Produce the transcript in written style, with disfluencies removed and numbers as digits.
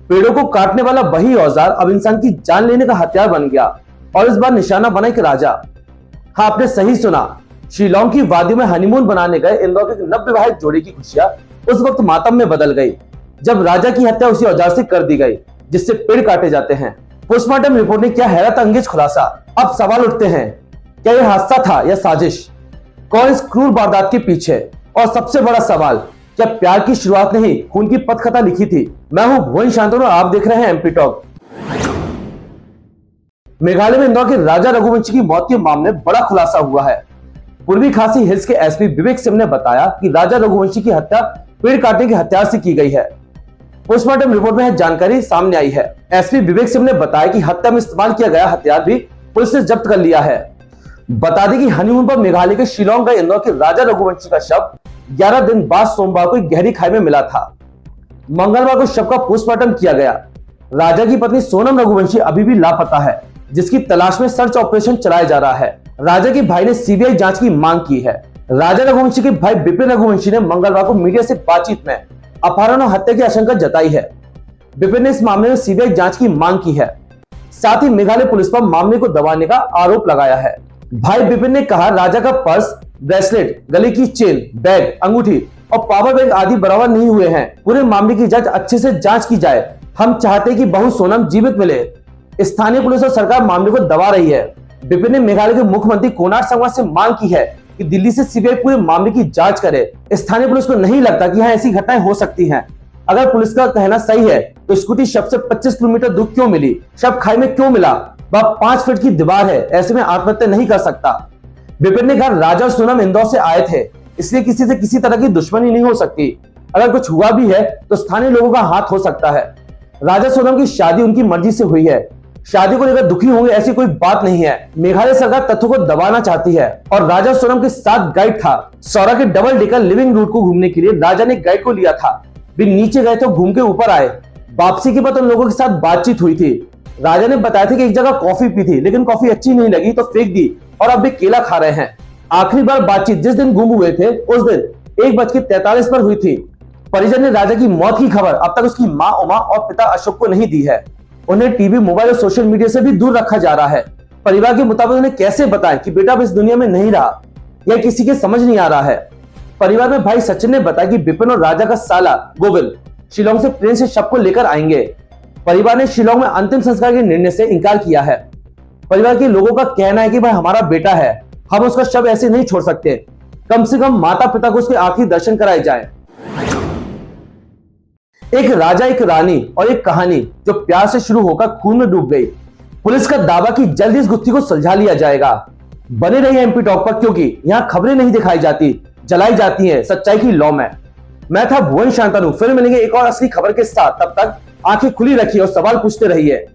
पेड़ों को काटने वाला वही औजार अब इंसान की जान लेने का हथियार बन गया और इस बार निशाना बना एक राजा। हाँ, आपने सही सुना। शिलोंग की वादियों में हनीमून बनाने गए इंदौर के नवविवाहित जोड़ी की खुशियां उस वक्त मातम में बदल गई जब राजा की हत्या उसी औजार से कर दी गई जिससे पेड़ काटे जाते हैं। पोस्टमार्टम रिपोर्ट ने किया हैरत अंगेज खुलासा। अब सवाल उठते हैं, क्या यह हादसा था या साजिश? कौन इस क्रूर वारदात के पीछे? और सबसे बड़ा सवाल, क्या प्यार की शुरुआत ने ही खून की पटकथा लिखी थी? मैं हूं भुवन शांतनु और आप देख रहे हैं एमपी टॉक। मेघालय में इंदौर के राजा रघुवंशी की मौत के मामले में बड़ा खुलासा हुआ है। पूर्वी खासी हिल्स के एसपी विवेक सिंह ने बताया कि राजा रघुवंशी की हत्या पेड़ काटने के हथियार से की गई है। पोस्टमार्टम रिपोर्ट में जानकारी सामने आई है। एसपी विवेक सिंह ने बताया कि हत्या में इस्तेमाल किया गया हथियार भी पुलिस ने जब्त कर लिया है। बता दें कि हनीमून पर मेघालय के शिलोंग गए इंदौर के राजा रघुवंशी का शव 11 दिन बाद सोमवार को एक गहरी खाई में मिला था। मंगलवार को शव का पोस्टमार्टम किया गया। राजा की पत्नी सोनम रघुवंशी अभी भी लापता है, जिसकी तलाश में सर्च ऑपरेशन चलाया जा रहा है। राजा के भाई ने सीबीआई जांच की मांग की है। राजा रघुवंशी के भाई बिपिन रघुवंशी ने मंगलवार को मीडिया से बातचीत में अपहरण और हत्या की आशंका जताई है। बिपिन ने इस मामले में सीबीआई जांच की मांग की है। साथ ही मेघालय पुलिस पर मामले को दबाने का आरोप लगाया है। भाई बिपिन ने कहा, राजा का पर्स, ब्रेसलेट, गले की चेन, बैग, अंगूठी और पावर बैंक आदि बरामद नहीं हुए हैं। पूरे मामले की जांच अच्छे से जांच की जाए। हम चाहते हैं कि बहू सोनम जीवित मिले। स्थानीय पुलिस और सरकार मामले को दबा रही है। बिपिन ने मेघालय के मुख्यमंत्री कोनराड संगमा से मांग की है कि दिल्ली से सीबीआई पूरे मामले की जांच करे। स्थानीय पुलिस को नहीं लगता कि यहाँ ऐसी घटनाएं हो सकती हैं। अगर पुलिस का कहना सही है तो स्कूटी शव से 25 किलोमीटर दूर क्यों मिली? शव खाई में क्यों मिला? वह 5 फीट की दीवार है, ऐसे में आत्महत्या नहीं कर सकता। बिपिन ने कहा, राजा और सोनम इंदौर से आए थे, इसलिए किसी से किसी तरह की दुश्मनी नहीं हो सकती। अगर कुछ हुआ भी है तो स्थानीय लोगों का हाथ हो सकता है। राजा सोनम की शादी उनकी मर्जी से हुई है। शादी को लेकर दुखी होंगे ऐसी कोई बात नहीं है। मेघालय सरकार तथ्यों को दबाना चाहती है और राजा सोनम के साथ गाइड था। सौरा के डबल डेकर लिविंग रूट को घूमने के लिए राजा ने गाइड को लिया था। वे नीचे गए तो घूम के ऊपर आए। वापसी के बाद उन लोगों के साथ बातचीत हुई थी। राजा ने बताया था कि एक जगह कॉफी पी थी, लेकिन कॉफी अच्छी नहीं लगी तो फेंक दी और अब वे केला खा रहे हैं। आखिरी बार बातचीत जिस दिन गुम हुए थे उस दिन 1:43 पर हुई थी। परिजन ने राजा की मौत की खबर अब तक उसकी मां उमा और पिता अशोक को नहीं दी है। उन्हें टीवी, मोबाइल और सोशल मीडिया से भी दूर रखा जा रहा है। परिवार के मुताबिक उन्हें कैसे बताएं कि बेटा अब इस दुनिया में नहीं रहा, यह किसी के समझ नहीं आ रहा है। परिवार में भाई सचिन ने बताया कि बिपिन और राजा का साला गोविंद शिलोंग से ट्रेन से शव को लेकर आएंगे। परिवार ने शिलोंग में अंतिम संस्कार के निर्णय से इनकार किया है। परिवार के लोगों का कहना है कि भाई हमारा बेटा है, हम उसका शव ऐसे नहीं छोड़ सकते। कम से कम माता पिता को उसके आखिरी दर्शन कराए जाएं। एक राजा, एक रानी और एक कहानी जो प्यार से शुरू होकर खून में डूब गई। पुलिस का दावा कि जल्द इस गुत्थी को सुलझा लिया जाएगा। बने रहिए एमपी टॉक पर, क्योंकि यहाँ खबरें नहीं दिखाई जाती, जलाई जाती हैं सच्चाई की लौ में। मैं था भुवन शांतनु। फिर मिलेंगे एक और असली खबर के साथ। तब तक आंखें खुली रखिए और सवाल पूछते रहिए।